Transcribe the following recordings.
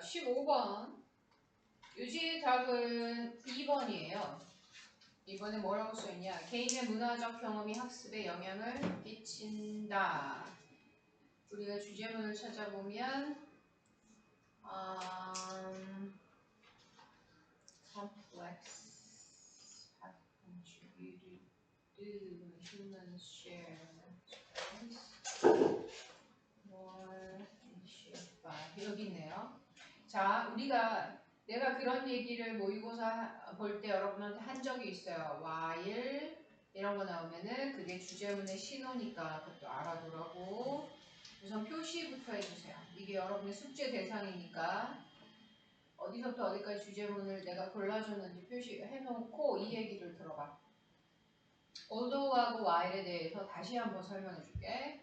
15번. 유지의 답은 2번이에요. 이번에 뭐라고 써있냐? 개인의 문화적 경험이 학습에 영향을 끼친다. 우리가 주제문을 찾아보면 complex have contributed to human share more shaped by 여기 있네요. 자, 내가 그런 얘기를 모의고사 볼 때 여러분한테 한 적이 있어요. while 이런 거 나오면은 그게 주제문의 신호니까 그것도 알아두라고. 우선 표시부터 해주세요. 이게 여러분의 숙제 대상이니까 어디서부터 어디까지 주제문을 내가 골라줬는지 표시해놓고 이 얘기를 들어봐. although하고 while에 대해서 다시 한번 설명해줄게.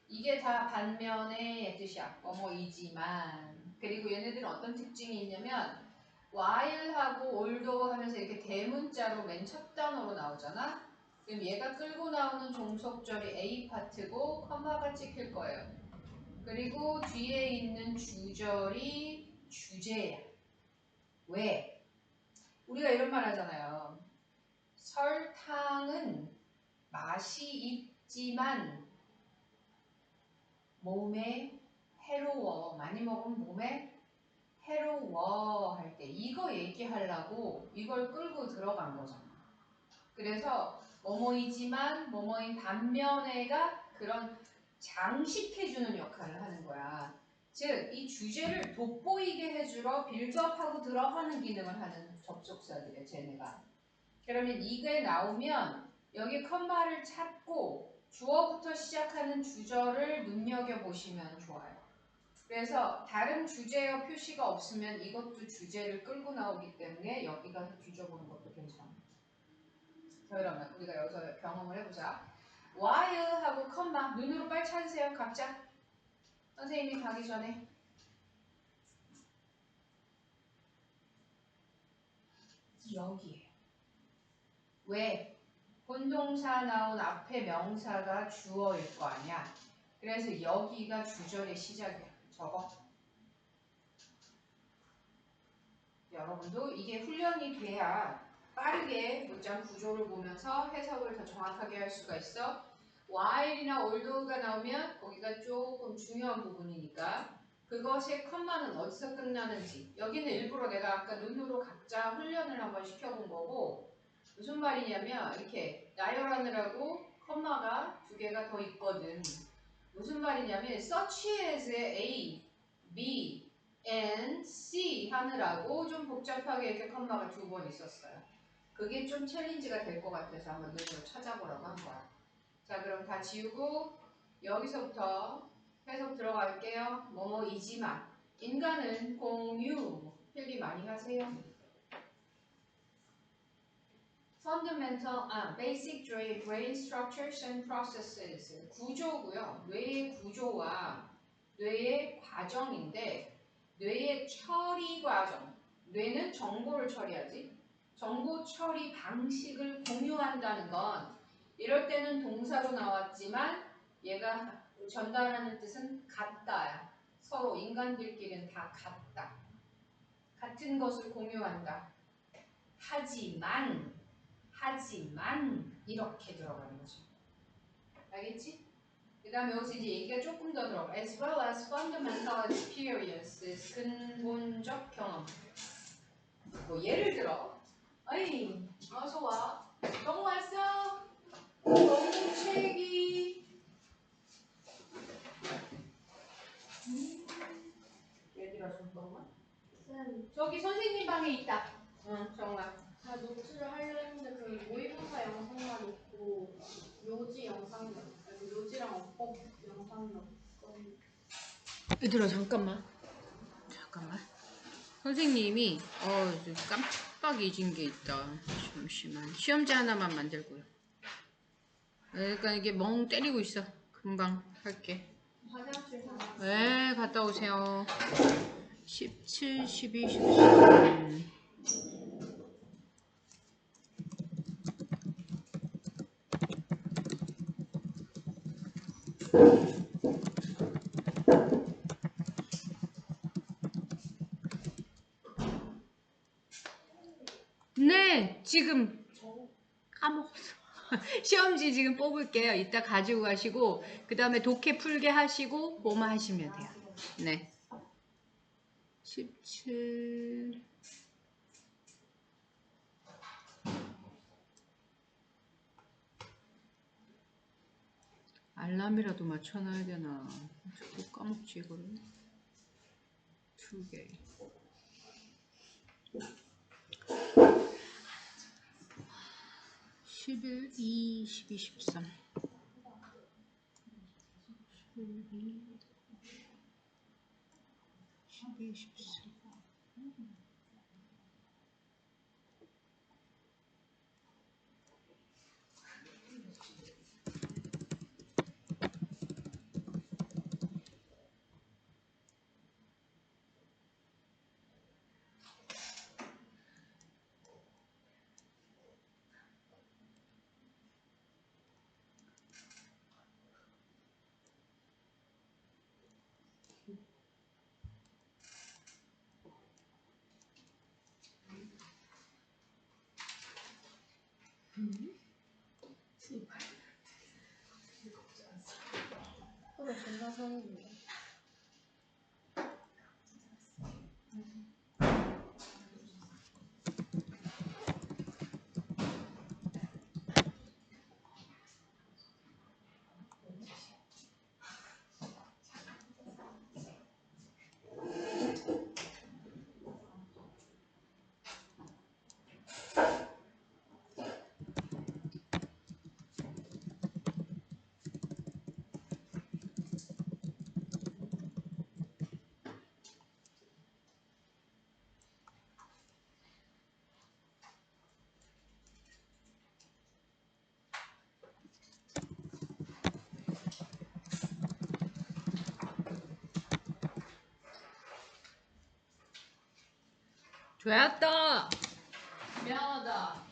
이게 다 반면의 뜻이야. 뭐뭐이지만. 그리고 얘네들은 어떤 특징이 있냐면 while하고 although 하면서 이렇게 대문자로 맨 첫 단어로 나오잖아. 그럼 얘가 끌고 나오는 종속절이 A 파트고 컴마가 찍힐 거예요. 그리고 뒤에 있는 주절이 주제야. 왜? 우리가 이런 말 하잖아요. 설탕은 맛이 있지만 몸에 해로워. 많이 먹으면 몸에 해로워 할 때 이거 얘기하려고 이걸 끌고 들어간 거잖아. 그래서 뭐뭐이지만 뭐뭐인 반면에가 그런 장식해주는 역할을 하는 거야. 즉, 이 주제를 돋보이게 해주러 빌드업하고 들어가는 기능을 하는 접속사들이야, 쟤네가. 그러면 이게 나오면 여기 컴마를 찾고 주어부터 시작하는 주절을 눈여겨보시면 좋아요. 그래서 다른 주제어 표시가 없으면 이것도 주제를 끌고 나오기 때문에 여기 가서 뒤져보는 것도 괜찮아요. 자, 그러면 우리가 여기서 경험을 해보자. while하고 컴마 눈으로 빨리 찾으세요. 각자. 선생님이 가기 전에. 여기에요. 왜? 본동사 나온 앞에 명사가 주어일 거 아니야. 그래서 여기가 주절의 시작이야. 적어. 여러분도 이게 훈련이 돼야 빠르게 문장 구조를 보면서 해석을 더 정확하게 할 수가 있어. while이나 although가 나오면 거기가 조금 중요한 부분이니까 그것의 컴마는 어디서 끝나는지. 여기는 일부러 내가 아까 눈으로 각자 훈련을 한번 시켜본 거고 무슨 말이냐면 이렇게 나열하느라고 컴마가 두 개가 더 있거든. 무슨 말이냐면 such as의 A, B, and C 하느라고 좀 복잡하게 이렇게 컴마가 두 번 있었어요. 그게 좀 챌린지가 될 것 같아서 한번 눈으로 찾아보라고 한 거야. 자, 그럼 다 지우고 여기서부터 해석 들어갈게요. 뭐뭐이지만 인간은 공유 필기 많이 하세요. basic brain structures and processes 구조고요. 뇌의 구조와 뇌의 과정인데 뇌의 처리 과정. 뇌는 정보를 처리하지. 정보 처리 방식을 공유한다는 건 이럴 때는 동사로 나왔지만 얘가 전달하는 뜻은 같다야. 서로 인간들끼리는 다 같다. 같은 것을 공유한다. 하지만 이렇게 들어가는 거죠. 알겠지? 그 다음에 여기서 이제 얘기가 조금 더 들어가. As well as fundamental experiences, 근본적 경험. 뭐 예를 들어, 어이, 어서 와. 똥 왔어? 똥책이. 얘들아 잠깐만. 쌤, 저기 선생님 방에 있다. 응, 정말. 나 노트를 하려 했는데 그 모의고사 영상만 있고 요지 영상이 없고 요지랑 어법 영상이 없거든요. 얘들아 잠깐만. 선생님이 깜빡 잊은 게 있다. 잠시만. 시험지 하나만 만들고요. 그러니까 이게 멍 때리고 있어. 금방 할게. 화장실 가서 네, 갔다 오세요. 17, 12, 13. 네, 지금 까먹었어. 시험지 지금 뽑을게요. 이따 가지고 가시고 그 다음에 독해 풀게 하시고 뭐만 하시면 돼요. 네. 17 알람이라도 맞춰놔야 되나. 자꾸 까먹지 이거를. 2개. 11, 2, 12, 13. 11, 12, 13. 그래 전자선인데. 좋았다. 미안하다.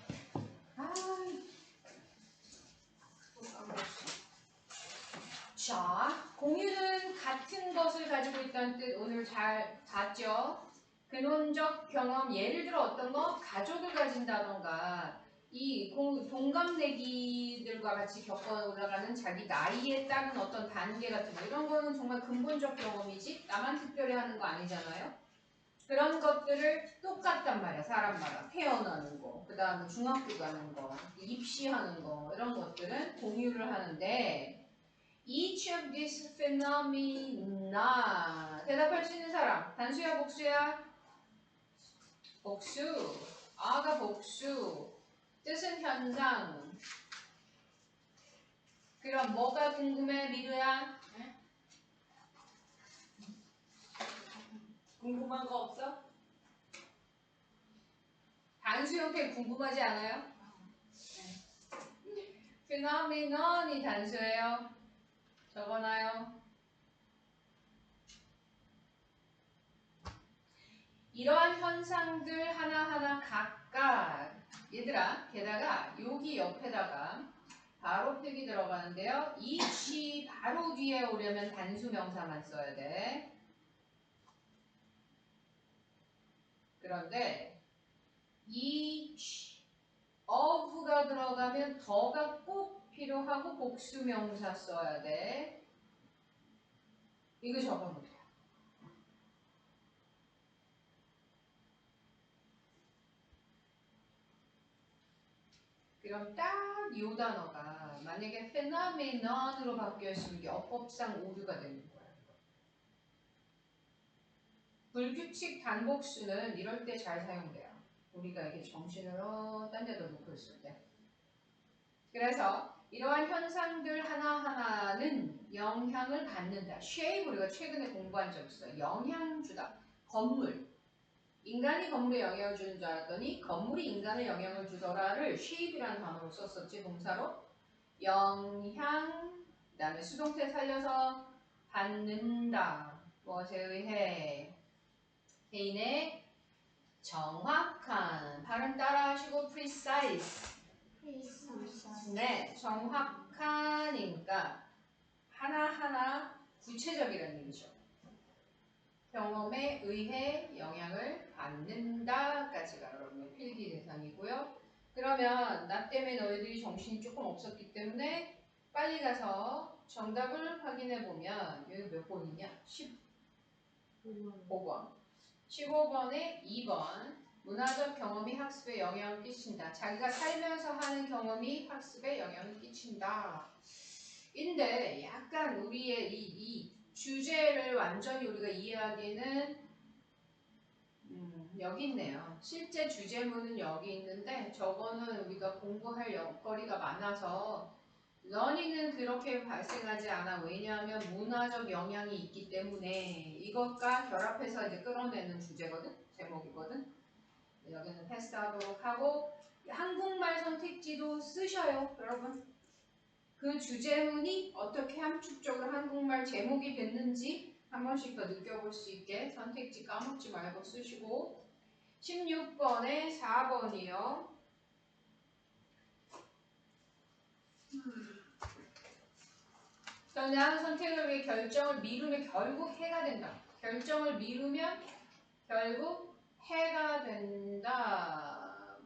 자, 공유는 같은 것을 가지고 있다는 뜻 오늘 잘 봤죠? 근원적 경험, 예를 들어 어떤 거? 가족을 가진다던가 이 동갑내기들과 같이 겪어 올라가는 자기 나이에 따른 어떤 단계 같은 거 이런 거는 정말 근본적 경험이지 나만 특별히 하는 거 아니잖아요? 그런 것들을 똑같단 말이야 사람마다 태어나는 거, 그 다음에 중학교 가는 거, 입시하는 거 이런 것들은 공유를 하는데 Each of these phenomena 대답할 수 있는 사람 단수야 복수야? 복수. 아가 복수. 뜻은 현상. 그럼 뭐가 궁금해 미르야? 네? 궁금한 거 없어? 단수 형태 궁금하지 않아요? phenomenon이 단수예요. 적어놔요. 이러한 현상들 하나하나 각각 얘들아 게다가 여기 옆에다가 바로 필기 들어가는데요. each 바로 뒤에 오려면 단수 명사만 써야 돼. 그런데 each of가 들어가면 더가 꼭 필요하고 복수 명사 써야 돼. 이거 적어놓을게요. 그럼 딱 이 단어가 만약에 phenomenon으로 바뀌었으면 이게 어법상 오류가 되는 거예요. 불규칙 단복수는 이럴 때 잘 사용돼요. 우리가 이게 정신을 딴 데다 놓고 있을 때. 그래서 이러한 현상들 하나하나는 영향을 받는다. shape 우리가 최근에 공부한 적 있어요. 영향 주다. 건물. 인간이 건물에 영향을 주는 줄 알았더니 건물이 인간에 영향을 주더라를 shape이라는 단어로 썼었지 동사로. 영향 그 다음에 수동태 살려서 받는다. 무엇에 의해? 개인의 정확한 발음 따라하시고 precise 네 정확하니까 하나하나 구체적이라는 얘기죠. 경험에 의해 영향을 받는다까지가 여러분의 필기 대상이고요. 그러면 나 때문에 너희들이 정신이 조금 없었기 때문에 빨리 가서 정답을 확인해 보면 여기 몇 번이냐? 15번. 15번에 2번. 문화적 경험이 학습에 영향을 끼친다. 자기가 살면서 하는 경험이 학습에 영향을 끼친다. 인데 약간 우리의 이 주제를 완전히 우리가 이해하기에는 여기 있네요. 실제 주제문은 여기 있는데 저거는 우리가 공부할 거리가 많아서 러닝은 그렇게 발생하지 않아. 왜냐하면 문화적 영향이 있기 때문에 이것과 결합해서 이제 끌어내는 주제거든. 제목이거든. 여기는 패스하도록 하고 한국말 선택지도 쓰셔요. 여러분. 그 주제문이 어떻게 함축적으로 한국말 제목이 됐는지 한 번씩 더 느껴볼 수 있게 선택지 까먹지 말고 쓰시고 16번에 4번이요. 그냥 선택을 위해 결정을 미루면 결국 해가 된다. 결정을 미루면 결국 해가 된다.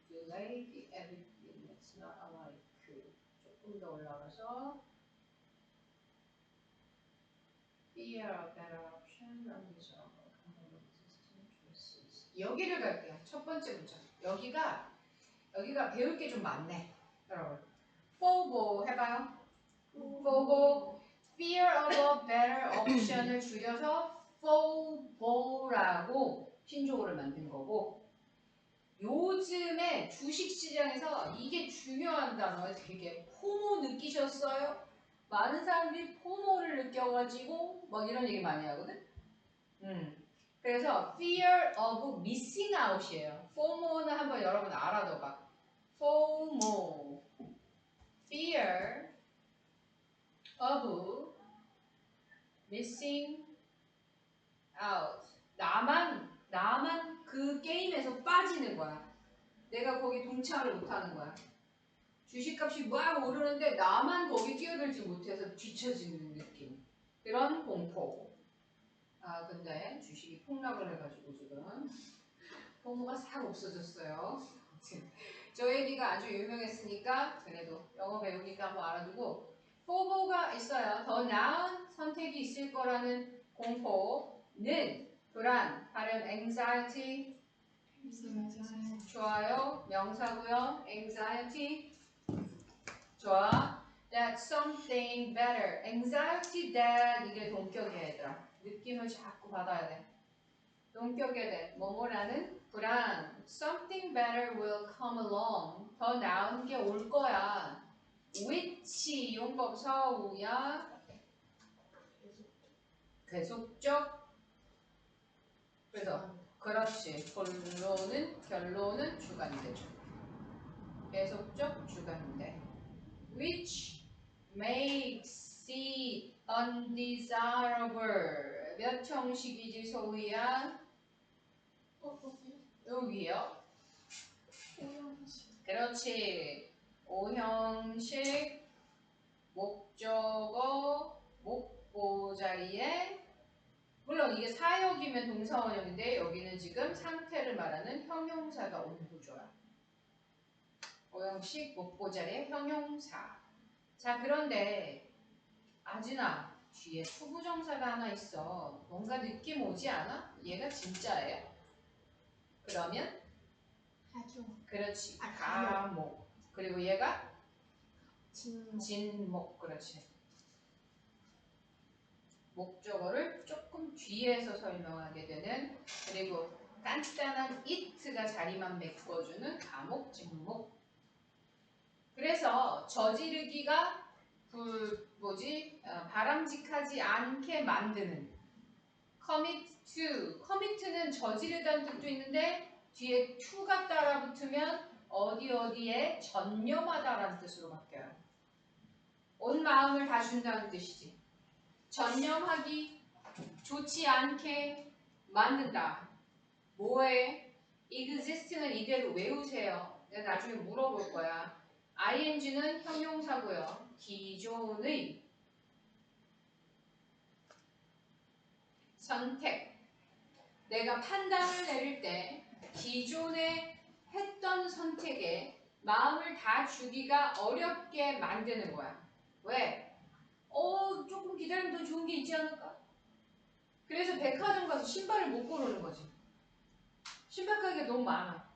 delay the everything that's not alike. 조금 더 올라가서 fear of better option, 여기를 갈게요. 첫 번째 문장. 여기가 배울 게 좀 많네. 여러분. FOBO 해봐요. FOBO, fear of a better option을 줄여서 FOBO라고 신조어를 만든 거고 요즘에 주식시장에서 이게 중요한 단어예요. 되게 포모 느끼셨어요? 많은 사람들이 포모를 느껴가지고 막 이런 얘기 많이 하거든? 그래서 fear of missing out이에요. FOMO는 한번 여러분 알아둬봐. FOMO, fear of missing out. 나만 그 게임에서 빠지는 거야. 내가 거기 동참을 못하는 거야. 주식값이 막 오르는데 나만 거기 뛰어들지 못해서 뒤처지는 느낌. 그런 공포. 아 근데 주식이 폭락을 해가지고 지금 포모가 싹 없어졌어요. 저 얘기가 아주 유명했으니까 그래도 영어 배우니까 한번 알아두고 포모가 있어요. 더 나은 선택이 있을 거라는 공포는 불안, 발음 anxiety 좋아요. 명사고요. anxiety 좋아. That something better. anxiety that 이게 동격이야 얘들아. 느낌을 자꾸 받아야 돼. 동격에 대해 뭐뭐라는 불안. Something better will come along. 더 나은 게 올 거야. which 용법 서우야. 계속적. 그래서 그렇지. 결론은 주관되죠. 계속적 주관대. Which makes it undesirable. 몇 형식이지 소희야? 여기요. 그렇지. 오형식 목적어 목보 자리에 물론 이게 사역이면 동사원형인데 여기는 지금 상태를 말하는 형용사가 온 구조야. 오형식 목보 자리에 형용사. 자 그런데 아진아 뒤에 투부정사가 하나 있어. 뭔가 느낌 오지 않아? 얘가 진짜예요? 그러면 그렇지. 가목. 그리고 얘가 진목. 그렇지. 목적어를 조금 뒤에서 설명하게 되는 그리고 간단한 it가 자리만 메꿔주는 가목, 진목. 그래서 저지르기가 바람직하지 않게 만드는 commit to. commit는 저지르다는 뜻도 있는데 뒤에 to가 따라붙으면 어디에 전념하다라는 뜻으로 바뀌어요. 온 마음을 다 준다는 뜻이지. 전념하기, 좋지 않게 만든다. 뭐에? exist는 이대로 외우세요. 내가 나중에 물어볼 거야. ing는 형용사고요. 기존의 선택. 내가 판단을 내릴 때 기존에 했던 선택에 마음을 다 주기가 어렵게 만드는 거야. 왜? 조금 기다리면 더 좋은 게 있지 않을까? 그래서 백화점 가서 신발을 못 고르는 거지. 신발 가게가 너무 많아.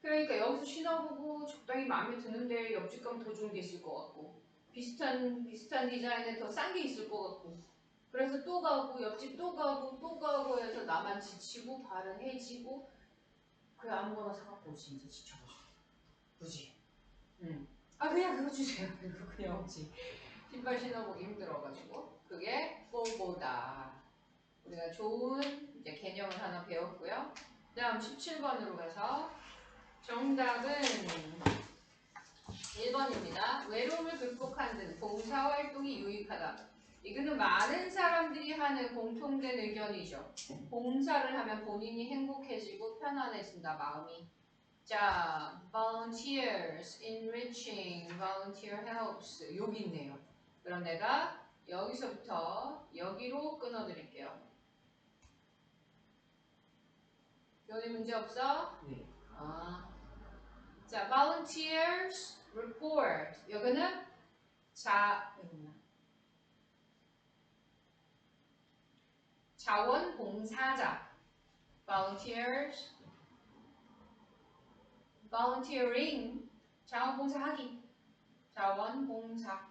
그러니까 여기서 신어보고 적당히 마음에 드는데 옆집 가면 더 좋은 게 있을 것 같고 비슷한 디자인에 더 싼 게 있을 것 같고 그래서 또 가고 옆집 또 가고 해서 나만 지치고 발은 해지고 그래 아무거나 사갖고 오지 이제 지쳐가지고 그지? 응. 아 그냥 그거 주세요. 이거 그냥 오지. 신발 신어보기 힘들어가지고 그게 포고다. 우리가 좋은 이제 개념을 하나 배웠고요. 다음 17번으로 가서 정답은 1번입니다. 외로움을 극복하는 등 봉사활동이 유익하다. 이거는 많은 사람들이 하는 공통된 의견이죠. 봉사를 하면 본인이 행복해지고 편안해진다, 마음이. 자, volunteers, enriching, volunteer helps 여기 있네요. 그럼 내가 여기서부터 여기로 끊어드릴게요. 여기 문제 없어? 네. 자, volunteers report. 여기는 자원봉사자. volunteers, volunteering. 자원봉사하기. 자원봉사.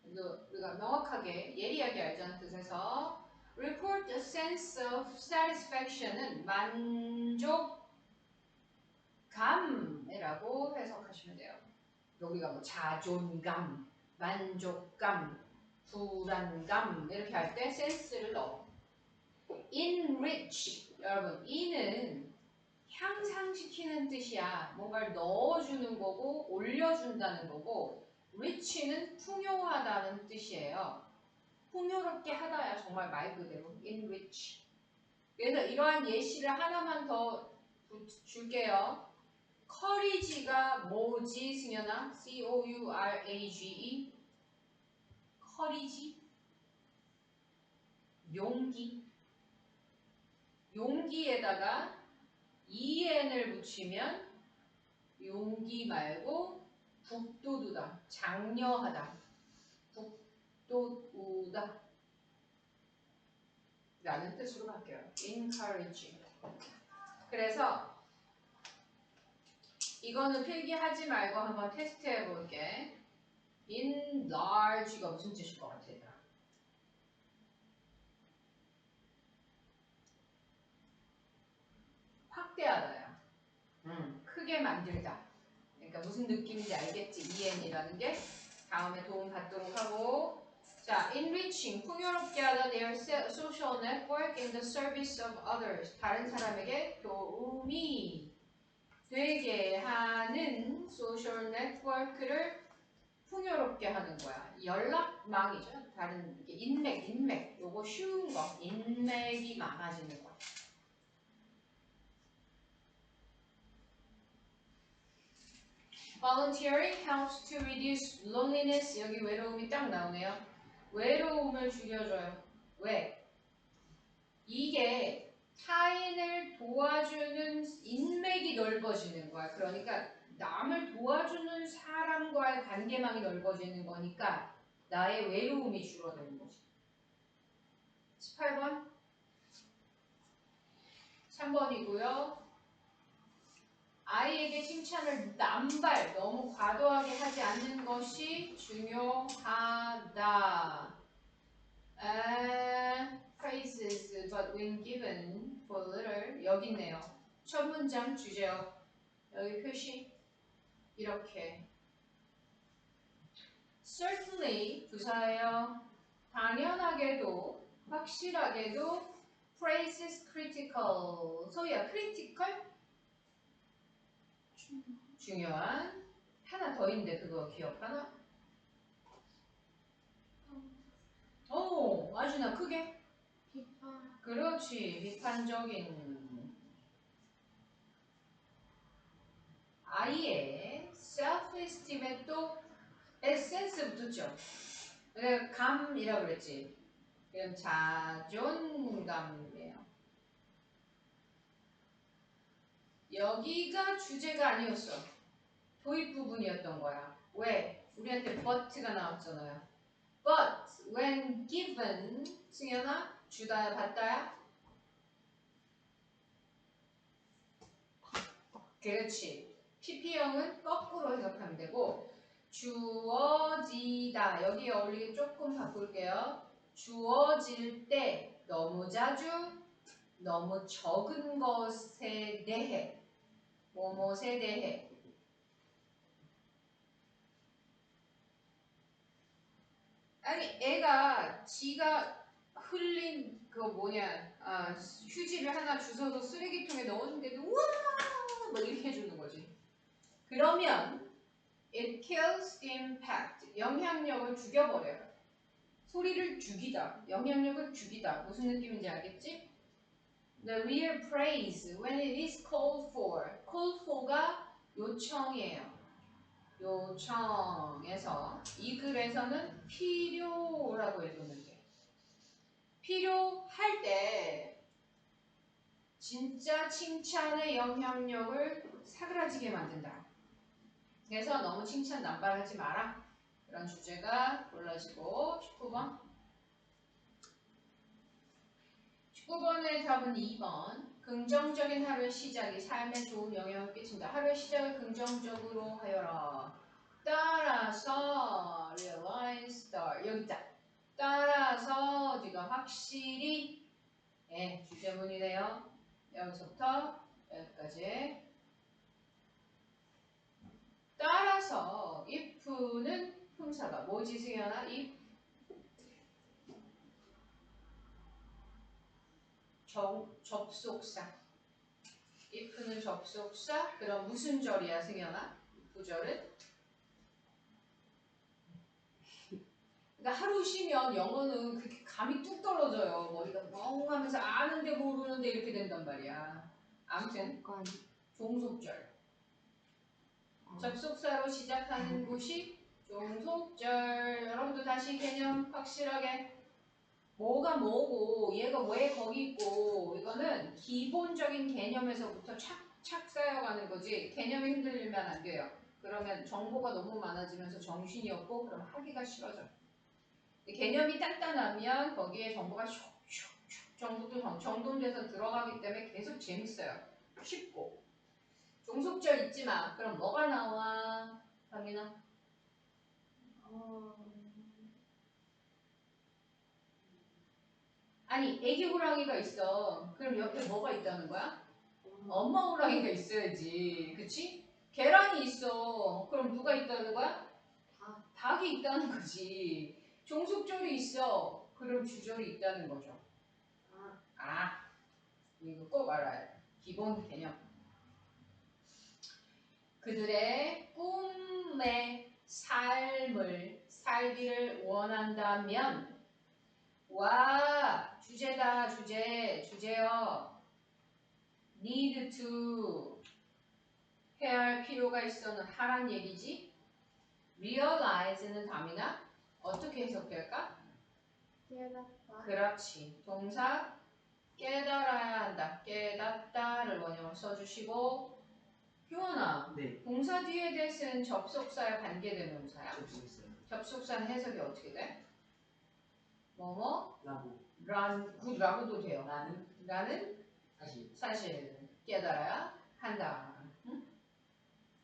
이거 우리가 명확하게 예리하게 알자는 뜻에서 report a sense of satisfaction은 만족감이라고 해석하시면 돼요. 여기가 뭐 자존감, 만족감, 불안감 이렇게 할 때 sense를 넣어. enrich 여러분 e는 향상시키는 뜻이야. 뭔가를 넣어주는 거고 올려준다는 거고 rich는 풍요하다는 뜻이에요. 풍요롭게 하다야 정말 말 그대로 enrich. 그래서 이러한 예시를 하나만 더 줄게요. courage가 뭐지 승현아? C-O-U-R-A-G-E courage 용기. 용기에다가 en을 붙이면 용기 말고 북돋우다, 장려하다, 북돋우다 라는 뜻으로 바뀌어요. encourage. 그래서 이거는 필기하지 말고 한번 테스트해 볼게. enlarge가 무슨 뜻일 것 같아? 확대하다야. 크게 만들다. 그러니까 무슨 느낌인지 알겠지? en이라는 게 다음에 도움 받도록 하고. 자, enriching 풍요롭게 하다 their social network in the service of others. 다른 사람에게 도움이 되게 하는 social network를 풍요롭게 하는 거야. 연락망이죠. 다른 인맥. 요거 쉬운 거. 인맥이 많아지는 거. Volunteering helps to reduce loneliness. 여기 외로움이 딱 나오네요. 외로움을 줄여줘요. 왜? 이게 타인을 도와주는 인맥이 넓어지는 거야. 그러니까 남을 도와주는 사람과의 관계망이 넓어지는 거니까 나의 외로움이 줄어드는 거지. 18번 3번이고요. 아이에게 칭찬을 남발, 너무 과도하게 하지 않는 것이 중요하다. Praises, but when given for little. 여기 있네요. 첫 문장 주제어. 여기 표시. 이렇게. Certainly, 부사예요. 당연하게도, 확실하게도 praise is critical. 소희야, critical? 중요한. 하나 더 있는데 그거 기억하나? 아주나 크게. 비판. 그렇지. 비판적인. 아이의 self-esteem에 또 에센스 붙었죠. 내가 감이라고 그랬지. 그럼 자존감이에요. 여기가 주제가 아니었어. 도입 부분이었던 거야. 왜? 우리한테 but가 나왔잖아요. But when given, 승현아, 주다야, 받다야? 그렇지. PP형은 거꾸로 해석하면 되고 주어지다. 여기에 어울리게 조금 바꿀게요. 주어질 때 너무 자주, 너무 적은 것에 대해, 뭐뭐에 대해. 아니 애가 지가 흘린 그거 뭐냐 휴지를 하나 주워서 쓰레기통에 넣었는데도 우와 뭐 이렇게 해주는 거지. 그러면 it kills the impact. 영향력을 죽여버려요. 소리를 죽이다. 영향력을 죽이다. 무슨 느낌인지 알겠지? The real praise when it is called for. called for가 요청이에요. 요청에서 이 글에서는 필요라고 해두면 돼. 필요할 때 진짜 칭찬의 영향력을 사그라지게 만든다. 그래서 너무 칭찬 남발하지 마라. 그런 주제가 골라지고 19번. 19번의 답은 2번. 긍정적인 하루의 시작이 삶에 좋은 영향을 끼친다. 하루의 시작을 긍정적으로 하여라. 따라서 realize start 여기 있다. 따라서 네가 확실히 주제문이네요. 여기서부터 여기까지. 따라서 if는 품사가 뭐지 승현아? if 접속사. if는 접속사. 그럼 무슨 절이야 승현아? 구절은? 그러니까 하루 쉬면 영어는 그렇게 감이 뚝 떨어져요. 머리가 멍하면서 아는데 모르는데 이렇게 된단 말이야. 아무튼 종속절. 접속사로 시작하는 곳이 종속절. 여러분도 다시 개념 확실하게 뭐가 뭐고 얘가 왜 거기 있고 이거는 기본적인 개념에서부터 착착 쌓여가는 거지. 개념이 흔들리면 안 돼요. 그러면 정보가 너무 많아지면서 정신이 없고 그럼 하기가 싫어져. 개념이 단단하면 거기에 정보가 슉슉슉 정돈돼서 들어가기 때문에 계속 재밌어요. 쉽고. 종속절 잊지 마. 그럼 뭐가 나와? 강민아? 아니 애기 호랑이가 있어. 그럼 옆에 뭐가 있다는 거야? 엄마 호랑이가 있어야지. 그치? 계란이 있어. 그럼 누가 있다는 거야? 닭이 있다는 거지. 종속절이 있어. 그럼 주절이 있다는 거죠. 이거 꼭 알아야 돼. 기본 개념. 그들의 꿈의 삶을 살기를 원한다면 와 주제다 주제요. need to 해야 할 필요가 있어는 하란 얘기지. realize는 답이나 어떻게 해석될까? 그렇지. 동사 깨달아야 한다. 깨닫다를 원형을 써주시고 효원아. 네. 동사 뒤에 대해서는 접속사야 관계대명사야? 접속했어요. 접속사는 해석이 어떻게 돼? 뭐뭐? 라고. 라고도 돼요. 나는 사실 깨달아야 한다. 응?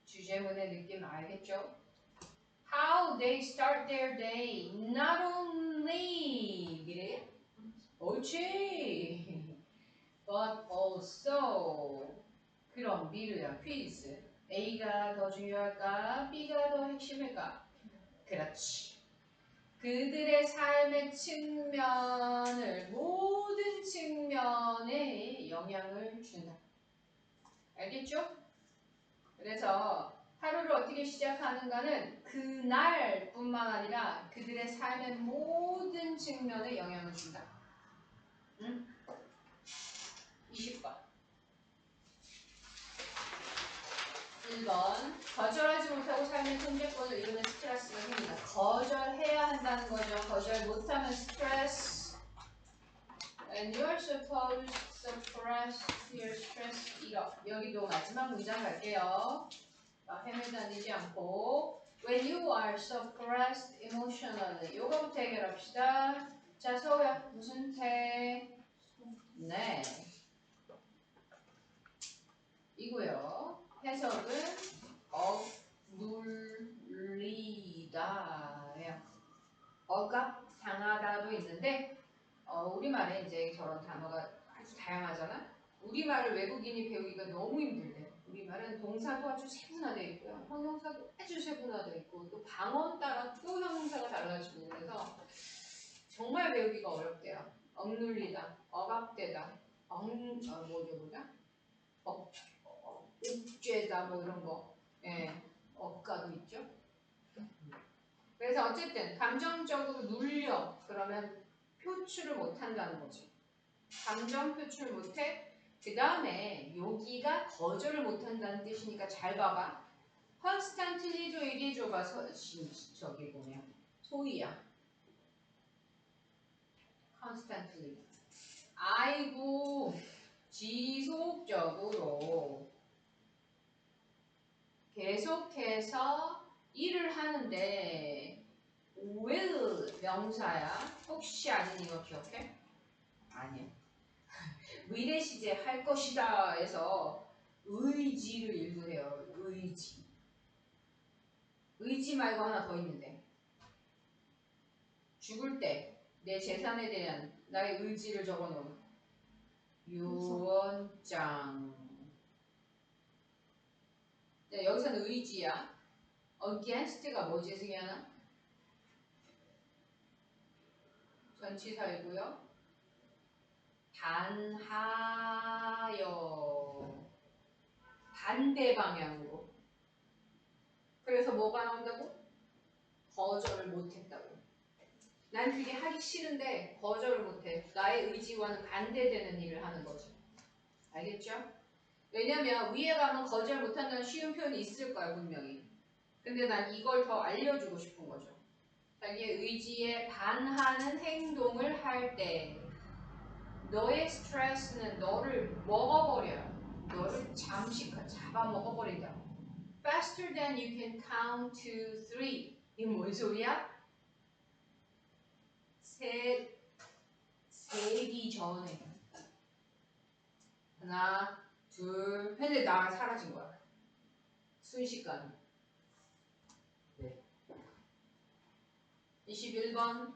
주제문의 느낌 알겠죠? How they start their day. Not only 미래. 옳지. But also. 그럼 미르야 퀴즈. A가 더 중요할까? B가 더 핵심일까? 그렇지. 그들의 삶의 측면을 모든 측면에 영향을 준다. 알겠죠? 그래서 하루를 어떻게 시작하는가는 그날뿐만 아니라 그들의 삶의 모든 측면에 영향을 준다. 응? 20번. 1번. 거절하지 못하고 삶의 통제권을 잃으면 스트레스가 생긴다. 거절해야 한다는 거죠. 거절 못하면 스트레스. And you're supposed to suppress your stress eater. 여기도 마지막 문장 갈게요. 헤매다니지 않고 When you are suppressed emotionally. 요거부터 해결합시다. 자, 서우야 무슨 태? 네. 이고요. 해석은 억눌리다예요. 억압 당하다도 있는데 우리말에 이제 저런 단어가 아주 다양하잖아. 우리말을 외국인이 배우기가 너무 힘들대. 우리말은 동사도 아주 세분화되어 있고요. 형용사도 아주 세분화되어 있고 또 방언 따라 또 형용사가 달라지고 그래서 정말 배우기가 어렵대요. 억눌리다, 억압되다, 옥죄다 뭐 이런 거. 예, 억가도 있죠. 그래서 어쨌든 감정적으로 눌려 그러면 표출을 못한다는 거지. 감정 표출 못해. 그 다음에 여기가 거절을 못한다는 뜻이니까 잘 봐봐. constantly도 얘기해줘봐. 저기 보면 소희야. constantly. 아이고 지속적으로 계속해서 일을 하는데 will 명사야. 혹시 아닌 이거 기억해? 아니야. 미래 시제 할 것이다 해서 의지를 일구해요. 의지. 의지 말고 하나 더 있는데 죽을 때 내 재산에 대한 나의 의지를 적어놓은 유언장. 네, 여기서는 의지야. against가 뭐지 승현아? 전치사이고요. 반하여 반대 방향으로. 그래서 뭐가 나온다고? 거절을 못했다고. 난 그게 하기 싫은데 거절을 못해. 나의 의지와는 반대되는 일을 하는 거지. 알겠죠? 왜냐면 위에 가면 거절 못한다는 쉬운 표현이 있을 거야 분명히. 근데 난 이걸 더 알려주고 싶은 거죠. 자기의 의지에 반하는 행동을 할 때 너의 스트레스는 너를 먹어버려요. 너를 잠시 잡아먹어버린다. Faster than you can count to 3. 이게 뭔 소리야? 세기 전에 하나, 둘, 근데 나가 사라진 거야. 순식간에. 네. 21번.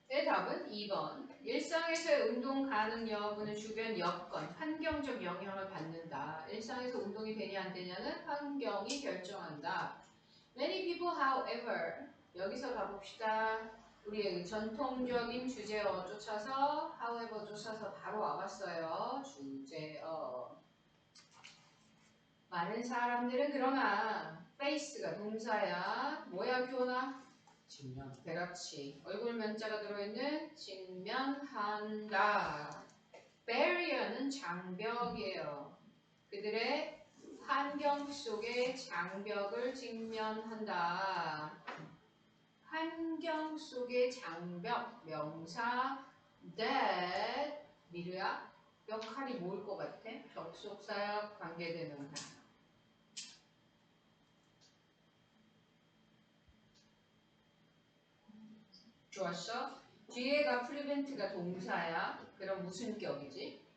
의 답은 2번. 일상에서의 운동 가능 여부는 주변 여건, 환경적 영향을 받는다. 일상에서 운동이 되냐 안 되냐는 환경이 결정한다. Many people, however, 여기서 가봅시다. 우리의 전통적인 주제어 쫓아서 however 쫓아서 바로 와봤어요. 주제어. 많은 사람들은 그러나 face가 동사야. 뭐야 교나? 직면. 그렇지. 얼굴 면자가 들어있는 직면한다. barrier는 장벽이에요. 그들의 환경 속의 장벽을 직면한다. 환경 속의 장벽 명사 that 미르야 역할이 뭘 것 같아? 접속사역 관계대명사. 좋았어? 뒤에가 prevent가 동사야. 그럼 무슨 격이지?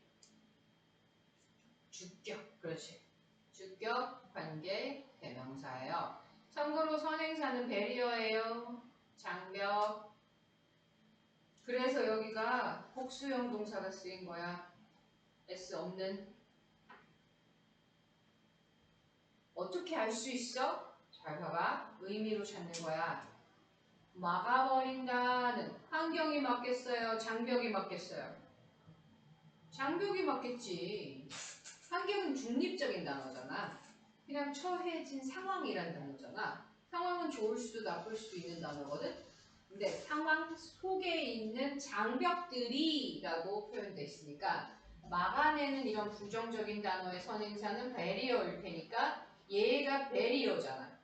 주격. 그렇지. 주격 관계 대명사예요. 참고로 선행사는 배리어예요. 장벽. 그래서 여기가 복수형 동사가 쓰인 거야. S 없는. 어떻게 알 수 있어? 잘 봐봐. 의미로 찾는 거야. 막아버린다는 환경이 맞겠어요? 장벽이 맞겠어요? 장벽이 맞겠지. 환경은 중립적인 단어잖아. 그냥 처해진 상황이란 단어잖아. 상황은 좋을 수도 나쁠 수도 있는 단어거든. 근데 상황 속에 있는 장벽들이 라고 표현되어 있으니까 막아내는 이런 부정적인 단어의 선행사는 배리어일 테니까 얘가 배리어잖아.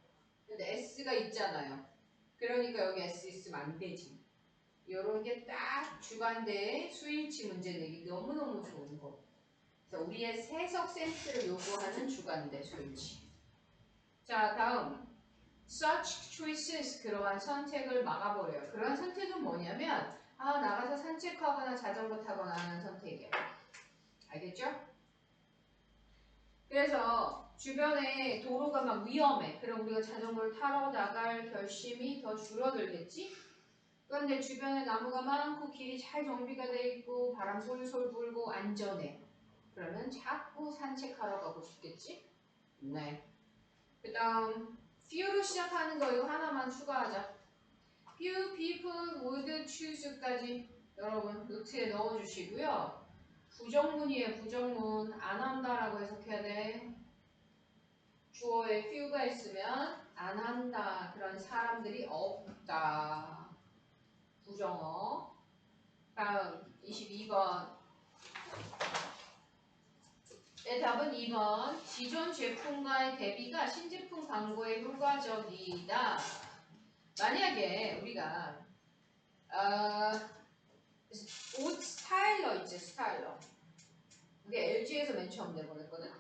근데 S가 있잖아요. 그러니까 여기 S 있으면 안 되지. 요런 게 딱 주관대 수일치 문제 내기 너무너무 좋은 거. 그래서 우리의 세석 센스를 요구하는 주관대 수일치. 자, 다음. Such choices, 그러한 선택을 막아버려요. 그러한 선택은 뭐냐면 나가서 산책하거나 자전거 타거나 하는 선택이에요. 알겠죠? 그래서 주변에 도로가 막 위험해. 그럼 우리가 자전거를 타러 나갈 결심이 더 줄어들겠지? 그런데 주변에 나무가 많고 길이 잘 정비가 돼 있고 바람 솔솔 불고 안전해. 그러면 자꾸 산책하러 가고 싶겠지? 네. 그 다음 few로 시작하는 거 이거 하나만 추가하자. Few people would choose까지 여러분 노트에 넣어주시고요. 부정문이에요. 부정문. 안 한다라고 해석해야 돼. 주어에 few가 있으면 안 한다. 그런 사람들이 없다. 부정어. 다음 22번. 네, 답은 2번. 기존 제품과의 대비가 신제품 광고에 효과적이다. 만약에 우리가 옷 스타일러 있지, 스타일러. 그게 LG에서 맨 처음 내보냈거든.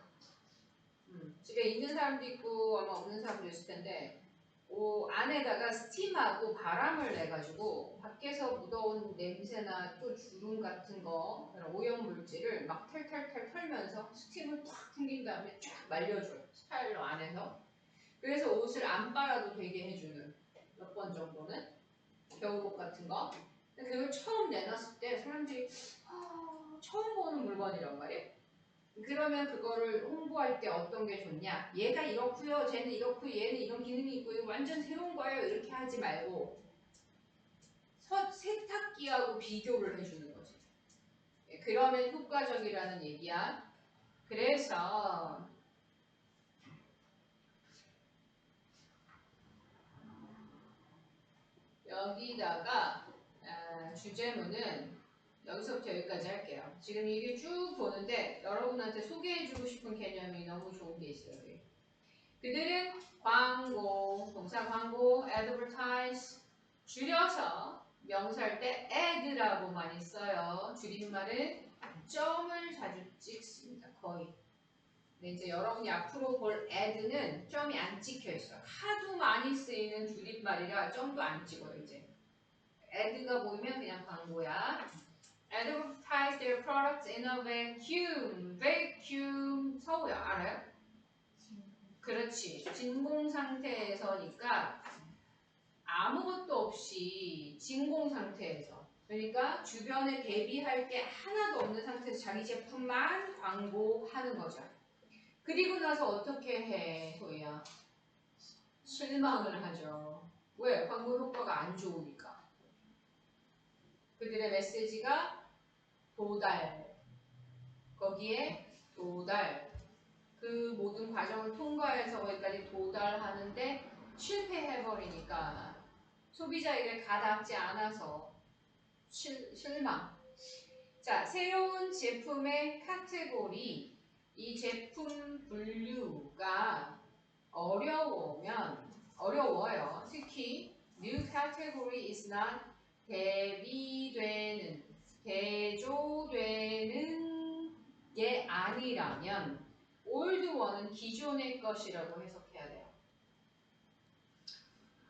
집에 있는 사람도 있고 아마 없는 사람도 있을 텐데 안에다가 스팀하고 바람을 내가지고 밖에서 묻어온 냄새나 또 주름 같은 거 그런 오염물질을 막 털털털 털면서 스팀을 탁 풍긴 다음에 쫙 말려줘요. 스타일러 안에서. 그래서 옷을 안 빨아도 되게 해주는 몇 번 정도는 겨울옷 같은 거. 근데 그걸 처음 내놨을 때 사람들이 처음 보는 물건이란 말이에요. 그러면 그거를 홍보할 때 어떤 게 좋냐? 얘가 이렇고요, 쟤는 이렇고, 얘는 이런 기능이 있고, 완전 새로운 거예요. 이렇게 하지 말고 세탁기하고 비교를 해주는 거지. 그러면 효과적이라는 얘기야. 그래서 여기다가 주제문은 여기서부터 여기까지 할게요. 지금 이게 쭉 보는데 여러분한테 소개해주고 싶은 개념이 너무 좋은 게 있어요. 그들은 광고, 동사 광고, advertise, 줄여서 명사할 때 add라고 많이 써요. 줄임말은 점을 자주 찍습니다. 거의. 근데 이제 여러분이 앞으로 볼 add는 점이 안 찍혀 있어요. 하도 많이 쓰이는 줄임말이라 점도 안 찍어요. 이제 add가 보이면 그냥 광고야. Advertise their products in a vacuum. vacuum 서우요. 알아요? 그렇지. 진공 상태에서니까 아무것도 없이 진공 상태에서 그러니까 주변에 대비할 게 하나도 없는 상태에서 자기 제품만 광고하는 거죠. 그리고 나서 어떻게 해, 소희야? 실망을 하죠. 왜? 광고 효과가 안 좋으니까. 그들의 메시지가 도달. 거기에 도달. 그 모든 과정을 통과해서 거기까지 도달하는데 실패해버리니까 소비자에게 가닿지 않아서 실망. 자, 새로운 제품의 카테고리, 이 제품 분류가 어려워요. 특히 new category is not 대조되는 게 아니라면 old one은 기존의 것이라고 해석해야 돼요.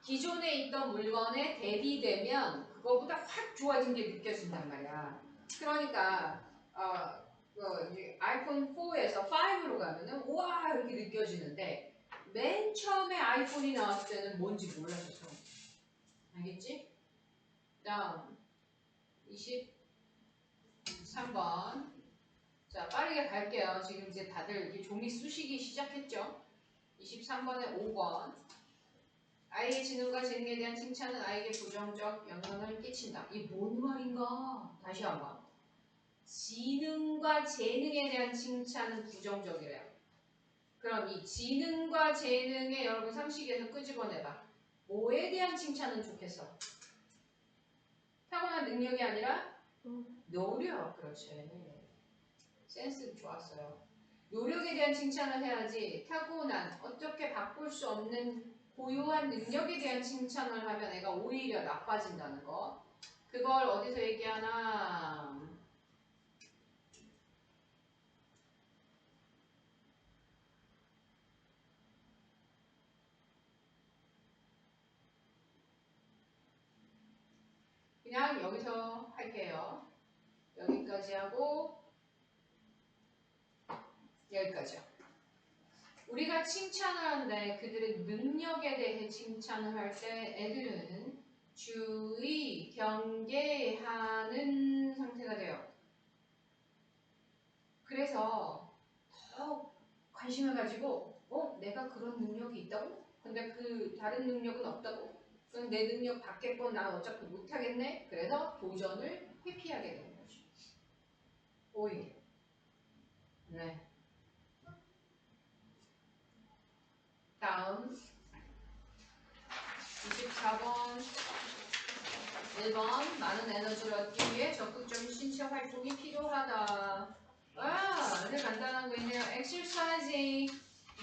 기존에 있던 물건에 대비되면 그거보다 확 좋아진 게 느껴진단 말이야. 그러니까 아이폰 4에서 5로 가면은 우와 이렇게 느껴지는데 맨 처음에 아이폰이 나왔을 때는 뭔지 몰랐어. 알겠지? 다음 23번. 자, 빠르게 갈게요. 지금 이제 다들 이렇게 종이 쑤시기 시작했죠? 23번에 5번. 아이의 지능과 재능에 대한 칭찬은 아이에게 부정적 영향을 끼친다. 이게 뭔 말인가? 다시 한번. 지능과 재능에 대한 칭찬은 부정적이래요. 그럼 이 지능과 재능에 여러분 상식에서 끄집어내봐. 뭐에 대한 칭찬은 좋겠어? 타고난 능력이 아니라 노력. 그렇지. 센스 좋았어요. 노력에 대한 칭찬을 해야지 타고난 어떻게 바꿀 수 없는 고유한 능력에 대한 칭찬을 하면 애가 오히려 나빠진다는 거. 그걸 어디서 얘기하나? 그냥 여기서 할게요. 여기까지 하고 여기까지요. 우리가 칭찬을 하는데 그들의 능력에 대해 칭찬을 할 때 애들은 주의, 경계하는 상태가 돼요. 그래서 더욱 관심을 가지고 내가 그런 능력이 있다고? 근데 그 다른 능력은 없다고? 그럼 내 능력 밖에 건 난 어차피 못하겠네? 그래서 도전을 회피하게 되는 거죠. 오히려. 네. 다음 24번 1번 많은 에너지를 얻기 위해 적극적인 신체 활동이 필요하다. 오늘 간단한 거 있네요. Exercising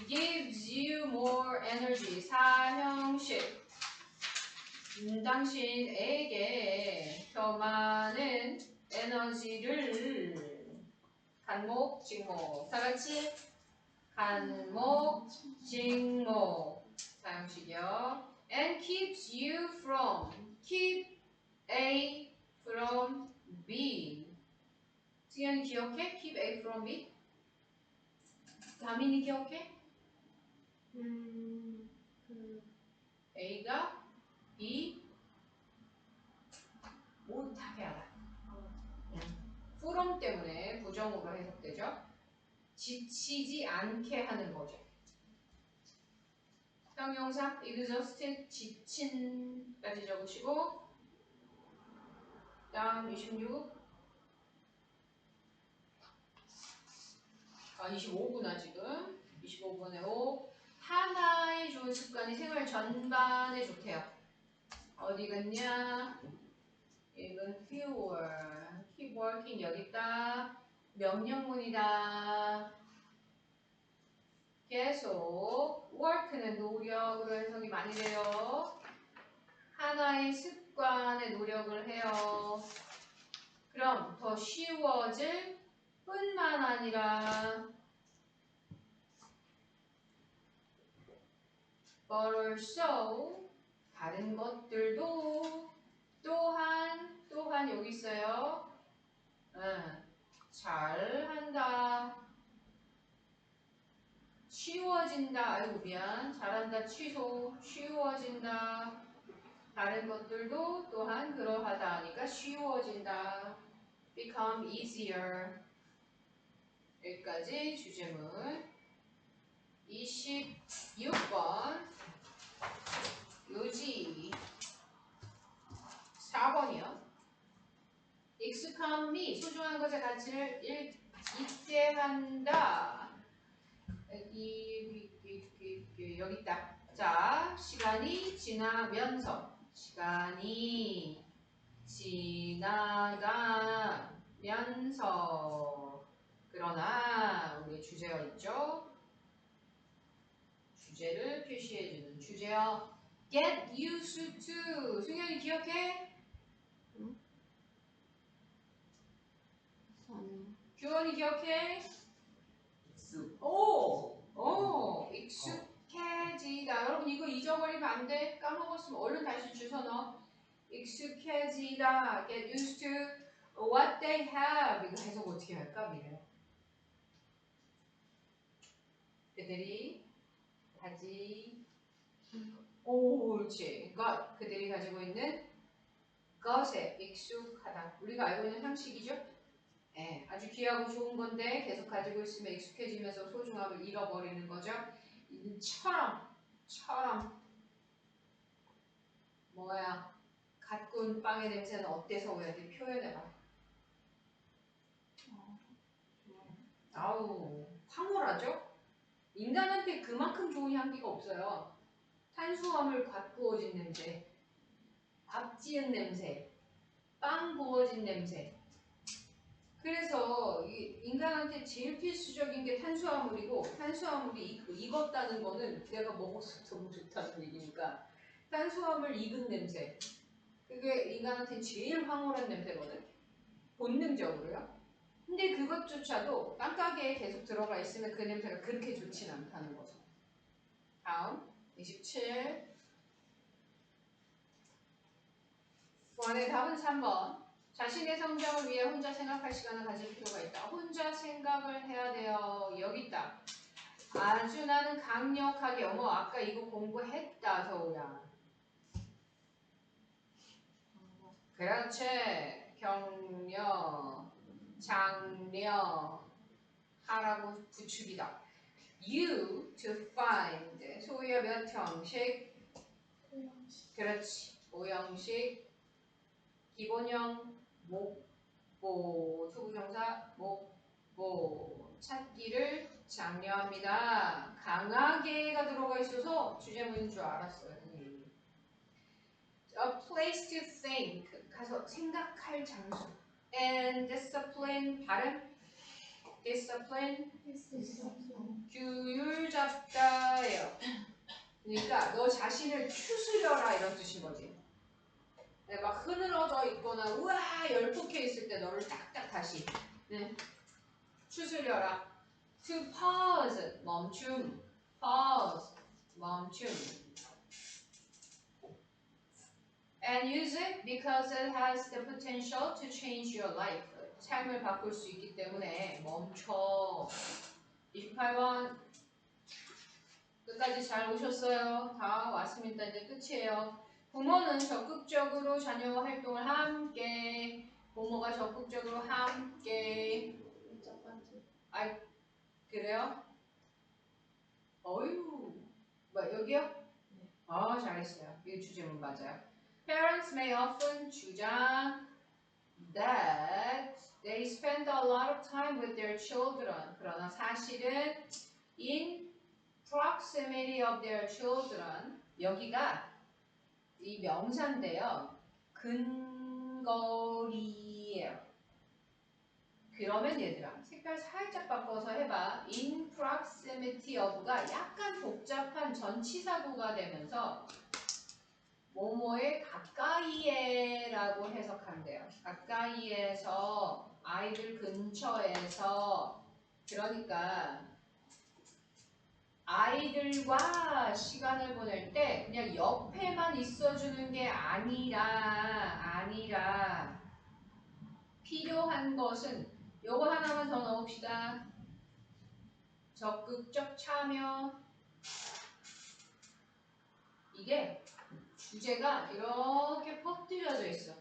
gives you more energy. 사형식. 당신에게 더 많은 에너지를 간목, 직목. 다 같이 간목, 직목. 사형식이요. And keeps you from. Keep A from B. 승현이 기억해? Keep A from B? 다민이 기억해? A가 B 못하게 하다. from 때문에 부정으로 해석되죠. 지치지 않게 하는 거죠. 형용사 exhausted 지친까지 적으시고 다음 26 25구나 지금 25번에 5 하나의 좋은 습관이 생활 전반에 좋대요. 어디 갔냐? 이건 fewer keep working 여기 있다. 명령문이다. 계속 work는 노력으로 해석이 많이 돼요. 하나의 습관에 노력을 해요. 그럼 더 쉬워질 뿐만 아니라 but also 다른 것들도 또한 여기 있어요. 잘한다. 쉬워진다. 아이고 미안. 잘한다. 취소. 쉬워진다. 다른 것들도 또한 그러하다 하니까 쉬워진다. become easier. 여기까지 주제문. 26번 요지 4번이요. 익숙한 미 소중한 것의 가치를 잊게 한다. 여기 있다. 자, 시간이 지나면서 그러나 우리 주제어 있죠? 주제를 표시해주는 주제어 get used to. 승현이 기억해? 규원이 기억해? 익숙해지다. 여러분 이거 잊어버리면 안 돼. 까먹었으면 얼른 다시 주워 넣어. 익숙해지다. Get used to what they have. 이거 해석 어떻게 할까? 미래. 그들이 옳지. 그들이 가지고 있는 것에 익숙하다. 우리가 알고 있는 상식이죠? 네, 아주 귀하고 좋은 건데 계속 가지고 있으면 익숙해지면서 소중함을 잃어버리는 거죠. 처럼 뭐야? 갓 구운 빵의 냄새는 어때서 오야지 표현해봐. 아우 황홀하죠? 인간한테 그만큼 좋은 향기가 없어요. 탄수화물 갓 구워진 냄새, 밥 지은 냄새, 빵 구워진 냄새. 그래서 인간한테 제일 필수적인 게 탄수화물이고 탄수화물이 익었다는 거는 내가 먹어서 너무 좋다는 얘기니까 탄수화물 익은 냄새 그게 인간한테는 제일 황홀한 냄새거든. 본능적으로요. 근데 그것조차도 땅가게에 계속 들어가 있으면 그 냄새가 그렇게 좋진 않다는 거죠. 다음 27. 원의 답은 3번. 자신의 성장을 위해 혼자 생각할 시간을 가질 필요가 있다. 혼자 생각을 해야 돼요. 여기 있다. 아주 나는 강력하게 어머 아까 이거 공부했다 서우야. 그렇지. 격려, 장려 하라고 부축이다. You to find 소유의 몇 형식? 그렇지. 5형식 기본형 목보 투부정사 목보 찾기를 장려합니다. 강하게가 들어가 있어서 주제문인 줄 알았어요. 선생님이. A place to think 가서 생각할 장소. And discipline 발음 discipline 규율 잡다예요. 그러니까 너 자신을 추스려라 이런 뜻인 거지. 네, 막 흐느러져 있거나 우와 열폭해 있을 때 너를 딱딱 다시 추스려라. To pause 멈춤. pause 멈춤. And use it because it has the potential to change your life. 삶을 바꿀 수 있기 때문에 멈춰. 28번 끝까지 잘 오셨어요. 다 왔습니다. 이제 끝이에요. 부모는 적극적으로 자녀와 활동을 함께. 부모가 적극적으로 함께. 아 그래요? 어휴. 뭐 여기요? 아 잘했어요. 이 주제문 맞아요. Parents may often 주장 that they spend a lot of time with their children. 그러나 사실은 in proximity of their children 여기가 이 명사인데요. 근거리예요. 그러면 얘들아 색깔 살짝 바꿔서 해봐. In proximity of가 약간 복잡한 전치사구가 되면서 뭐뭐의 가까이에 라고 해석한대요. 가까이에서 아이들 근처에서 그러니까 아이들과 시간을 보낼 때 그냥 옆에만 있어주는 게 아니라 필요한 것은 요거 하나만 더 넣읍시다. 적극적 참여. 이게 주제가 이렇게 퍼뜨려져 있어.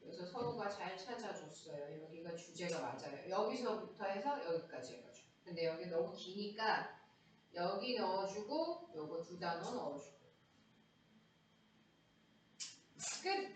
그래서 서우가 잘 찾아줬어요. 여기가 주제가 맞아요. 여기서부터 해서 여기까지 해가지고. 근데 여기 너무 기니까 여기 넣어주고 요거 두 단어 넣어주고. 끝!